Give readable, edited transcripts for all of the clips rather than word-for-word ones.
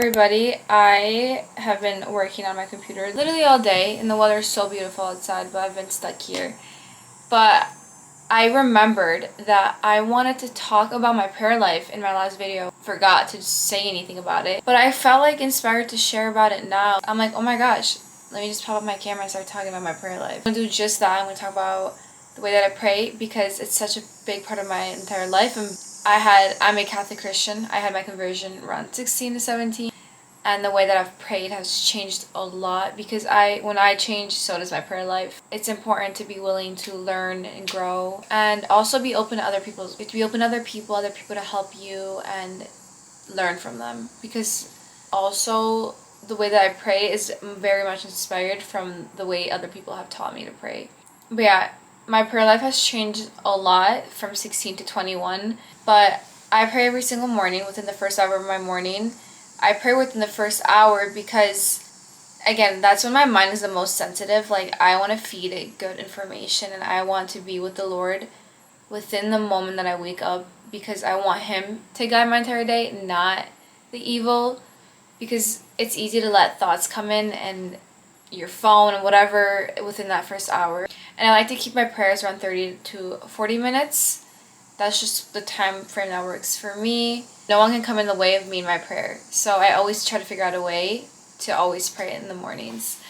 everybody. I have been working on my computer literally all day and the weather is so beautiful outside, but I've been stuck here. But I remembered that I wanted to talk about my prayer life in my last video. Forgot to say anything about it, but I felt like inspired to share about it now. I'm like, oh my gosh, let me just pop up my camera and start talking about my prayer life. I'm gonna do just that. I'm gonna talk about the way that I pray because it's such a big part of my entire life. And I'm a Catholic Christian. I had my conversion around 16 to 17. And the way that I've prayed has changed a lot because when I change, so does my prayer life. It's important to be willing to learn and grow and also be open to other people. You have to be open to other people to help you and learn from them. Because also the way that I pray is very much inspired from the way other people have taught me to pray. But yeah, my prayer life has changed a lot from 16 to 21. But I pray every single morning within the first hour of my morning. I pray within the first hour because, again, that's when my mind is the most sensitive. Like, I want to feed it good information and I want to be with the Lord within the moment that I wake up because I want Him to guide my entire day, not the evil. Because it's easy to let thoughts come in and your phone and whatever within that first hour. And I like to keep my prayers around 30 to 40 minutes. That's just the time frame that works for me. No one can come in the way of me and my prayer. So I always try to figure out a way to always pray in the mornings.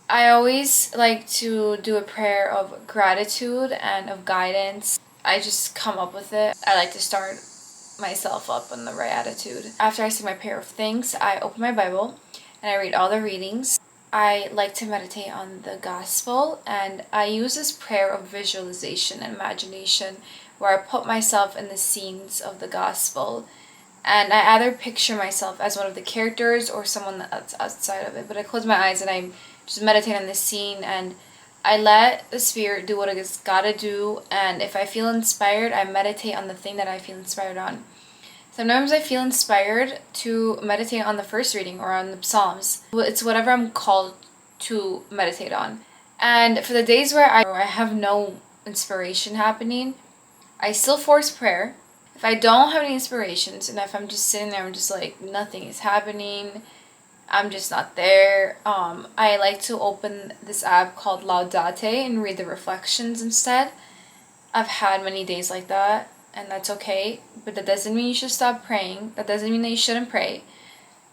I always like to do a prayer of gratitude and of guidance. I just come up with it. I like to start myself up in the right attitude. After I say my prayer of thanks, I open my Bible and I read all the readings. I like to meditate on the gospel and I use this prayer of visualization and imagination where I put myself in the scenes of the gospel and I either picture myself as one of the characters or someone that's outside of it. But I close my eyes and I just meditate on this scene and I let the Spirit do what it's gotta do, and if I feel inspired, I meditate on the thing that I feel inspired on. Sometimes I feel inspired to meditate on the first reading or on the Psalms. It's whatever I'm called to meditate on. And for the days where I have no inspiration happening, I still force prayer. If I don't have any inspirations, and if I'm just sitting there, I'm just like, nothing is happening, I'm just not there. I like to open this app called Laudate and read the reflections instead. I've had many days like that, and that's okay. But that doesn't mean you should stop praying. That doesn't mean that you shouldn't pray.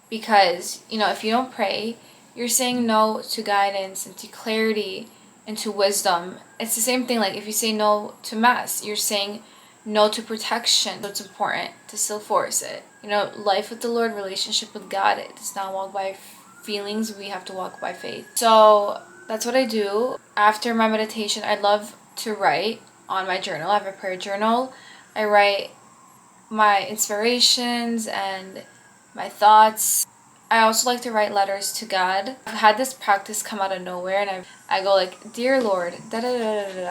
Because, if you don't pray, you're saying no to guidance and to clarity and to wisdom. It's the same thing like if you say no to Mass, you're saying no to protection. So it's important to still force it. Life with the Lord, relationship with God, it does not walk by feelings. We have to walk by faith. So that's what I do. After my meditation, I love to write on my journal. I have a prayer journal. I write my inspirations and my thoughts. I also like to write letters to God. I've had this practice come out of nowhere and I go like, Dear Lord, da da da da da,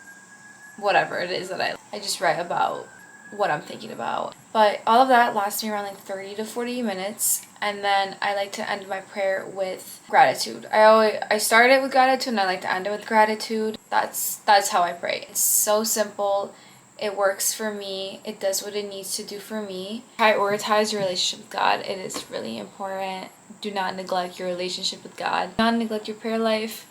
whatever it is that I just write about what I'm thinking about. But all of that lasts me around like 30 to 40 minutes, and then I like to end my prayer with gratitude. I start it with gratitude and I like to end it with gratitude. That's how I pray. It's so simple. It works for me. It does what it needs to do for me. Prioritize your relationship with God. It is really important. Do not neglect your relationship with God. Do not neglect your prayer life.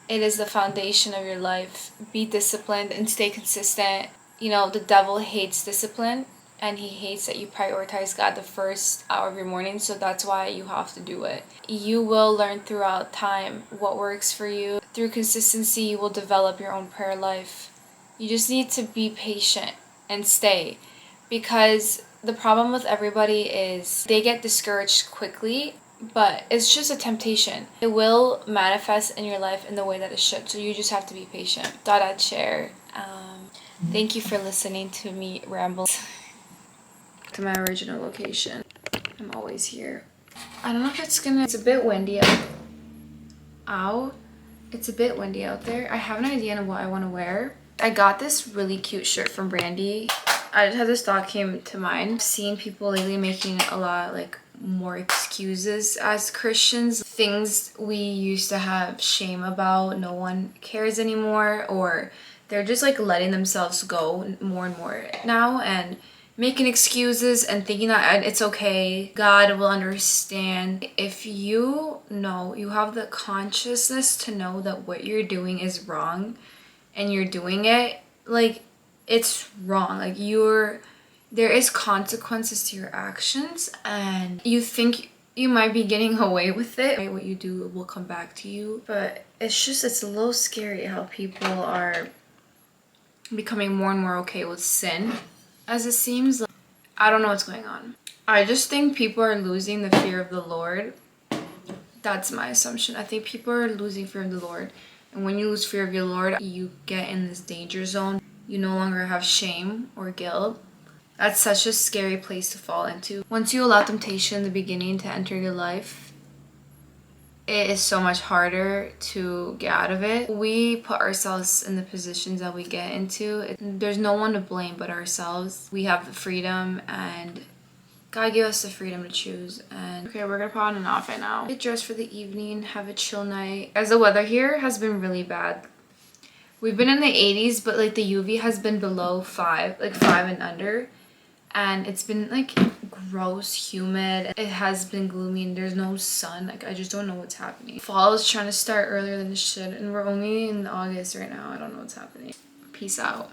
It is the foundation of your life. Be disciplined and stay consistent. The devil hates discipline and he hates that you prioritize God the first hour of your morning, so that's why you have to do it. You will learn throughout time what works for you. Through consistency, you will develop your own prayer life. You just need to be patient and stay, because the problem with everybody is they get discouraged quickly, but it's just a temptation. It will manifest in your life in the way that it should, so you just have to be patient. Thought I'd share. Thank you for listening to me ramble to my original location. I'm always here. I don't know if it's a bit windy out. Ow. It's a bit windy out there. I have an idea on what I want to wear. I got this really cute shirt from Brandy. I just had this thought came to mind. I've seen people lately making a lot more excuses as Christians. Things we used to have shame about, no one cares anymore, or they're just letting themselves go more and more now, and making excuses and thinking that it's okay. God will understand. If you know, you have the consciousness to know that what you're doing is wrong and you're doing it, like, it's wrong. Like, there is consequences to your actions, and you think you might be getting away with it. What you do will come back to you. But it's a little scary how people are becoming more and more okay with sin, as it seems. I don't know what's going on. I just think people are losing the fear of the Lord. That's my assumption. I think people are losing fear of the Lord. And when you lose fear of your Lord, you get in this danger zone. You no longer have shame or guilt. That's such a scary place to fall into. Once you allow temptation in the beginning to enter your life, it is so much harder to get out of it. We put ourselves in the positions that we get into. There's no one to blame but ourselves. We have the freedom, and God gave us the freedom to choose. And okay, we're gonna put on an outfit now. Get dressed for the evening, have a chill night. As the weather here has been really bad. We've been in the 80s, but like the UV has been below 5, like 5 and under. And it's been like gross, humid. It has been gloomy and there's no sun. Like, I just don't know what's happening. Fall is trying to start earlier than it should, and we're only in August right now. I don't know what's happening. Peace out.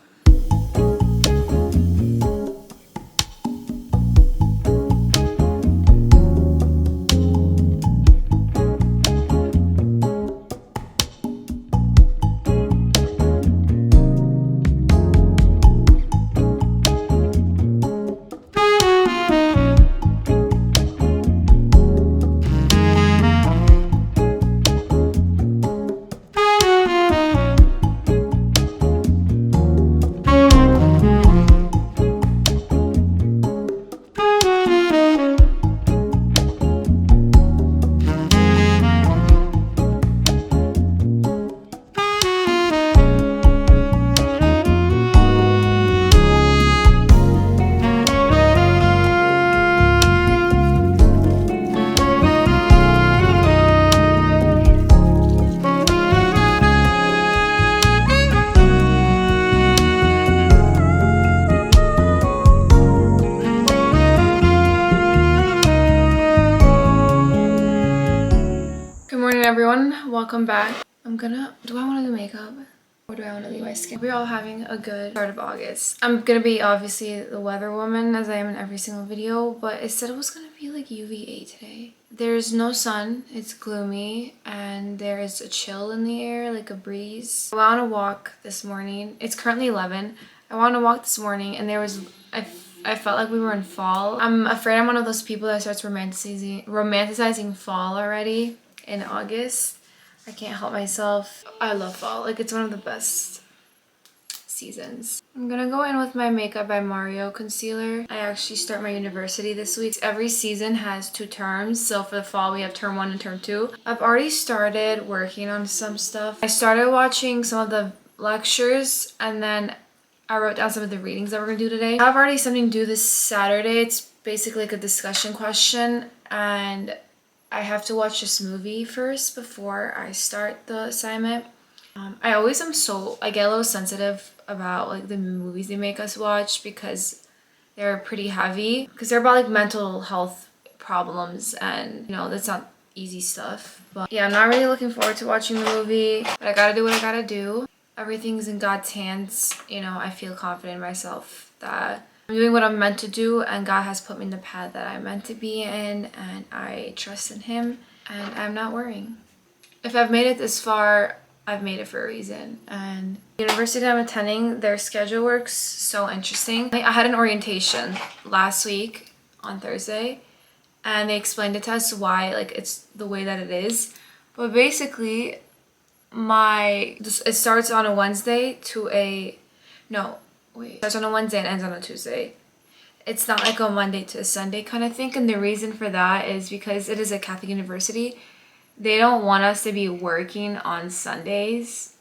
Everyone, welcome back. Do I want to do makeup or do I want to leave my skin? We're all having a good start of August. I'm gonna be obviously the weather woman, as I am in every single video, but it said it was gonna be like UVA today. There's no sun, it's gloomy, and there is a chill in the air, like a breeze. I went on a walk this morning. It's currently 11. I went on a walk this morning, and I felt like we were in fall. I'm afraid I'm one of those people that starts romanticizing fall already in August. I can't help myself. I love fall. Like, it's one of the best seasons. I'm gonna go in with my Makeup by Mario concealer. I actually start my university this week. Every season has 2 terms. So for the fall, we have term 1 and term 2. I've already started working on some stuff. I started watching some of the lectures, and then I wrote down some of the readings that we're gonna do today. I have already something due this Saturday. It's basically like a discussion question, and I have to watch this movie first before I start the assignment. I get a little sensitive about like the movies they make us watch because they're pretty heavy. Because they're about like mental health problems, and you know, that's not easy stuff. But yeah, I'm not really looking forward to watching the movie, but I gotta do what I gotta do. Everything's in God's hands. You know, I feel confident in myself that I'm doing what I'm meant to do, and God has put me in the path that I'm meant to be in, and I trust in Him, and I'm not worrying. If I've made it this far, I've made it for a reason. And the university that I'm attending, their schedule works so interesting. I had an orientation last week on Thursday, and they explained it to us why like it's the way that it is. But basically, it starts on a Wednesday it starts on a Wednesday and ends on a Tuesday. It's not like a Monday to a Sunday kind of thing. And the reason for that is because it is a Catholic university. They don't want us to be working on Sundays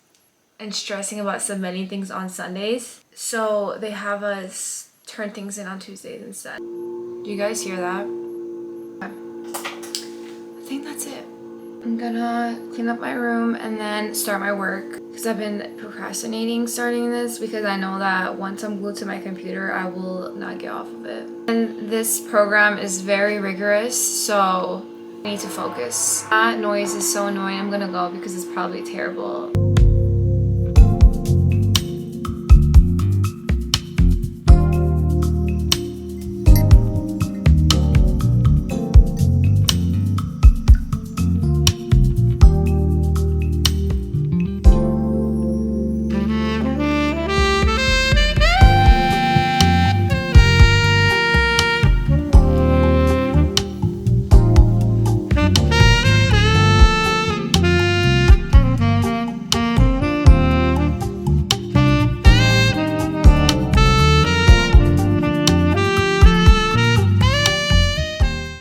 and stressing about submitting things on Sundays. So they have us turn things in on Tuesdays instead. Do you guys hear that? I think that's it. I'm gonna clean up my room and then start my work because because I've been procrastinating starting this because I know that once I'm glued to my computer, I will not get off of it. And this program is very rigorous, so I need to focus. That noise is so annoying. I'm gonna go because it's probably terrible.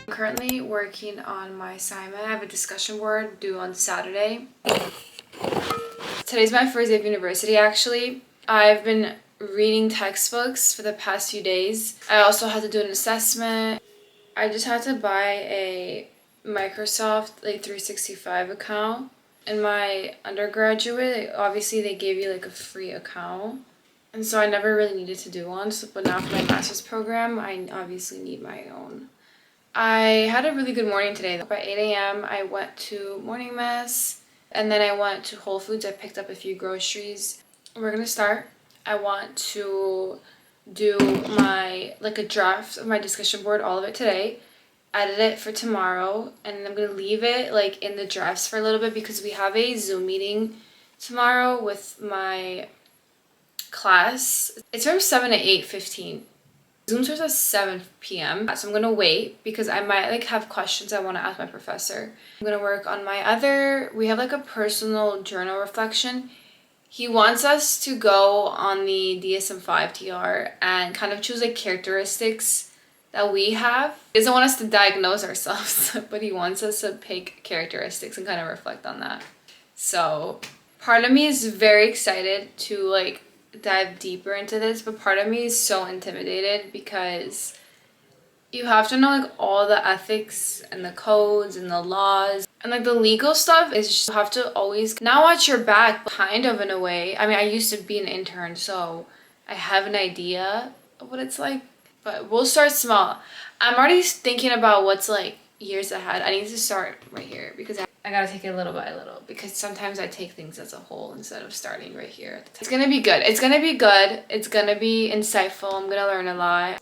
Currently working on my assignment. I have a discussion board due on Saturday. Today's my first day of university actually. I've been reading textbooks for the past few days. I also had to do an assessment. I just had to buy a Microsoft 365 account. In my undergraduate, obviously they gave you like a free account. And so I never really needed to do one. So, but now for my master's program, I obviously need my own. I had a really good morning today. By 8 a.m. I went to morning mass and then I went to Whole Foods. I picked up a few groceries. We're gonna start. I want to do a draft of my discussion board, all of it today, edit it for tomorrow, and I'm gonna leave it like in the drafts for a little bit because we have a Zoom meeting tomorrow with my class. It's from 7 to 8:15. Zoom starts at 7 p.m. So I'm gonna wait because I might have questions I want to ask my professor. I'm gonna work on we have a personal journal reflection. He wants us to go on the DSM-5 TR and kind of choose characteristics that we have. He doesn't want us to diagnose ourselves, but he wants us to pick characteristics and kind of reflect on that. So part of me is very excited to dive deeper into this, but part of me is so intimidated because you have to know all the ethics and the codes and the laws and the legal stuff is just, you have to always not watch your back, kind of, in a way. I mean, I used to be an intern, so I have an idea of what it's like, but we'll start small. I'm already thinking about what's years ahead. I need to start right here because I gotta take it little by little because sometimes I take things as a whole instead of starting right here. It's gonna be good. It's gonna be good. It's gonna be insightful. I'm gonna learn a lot.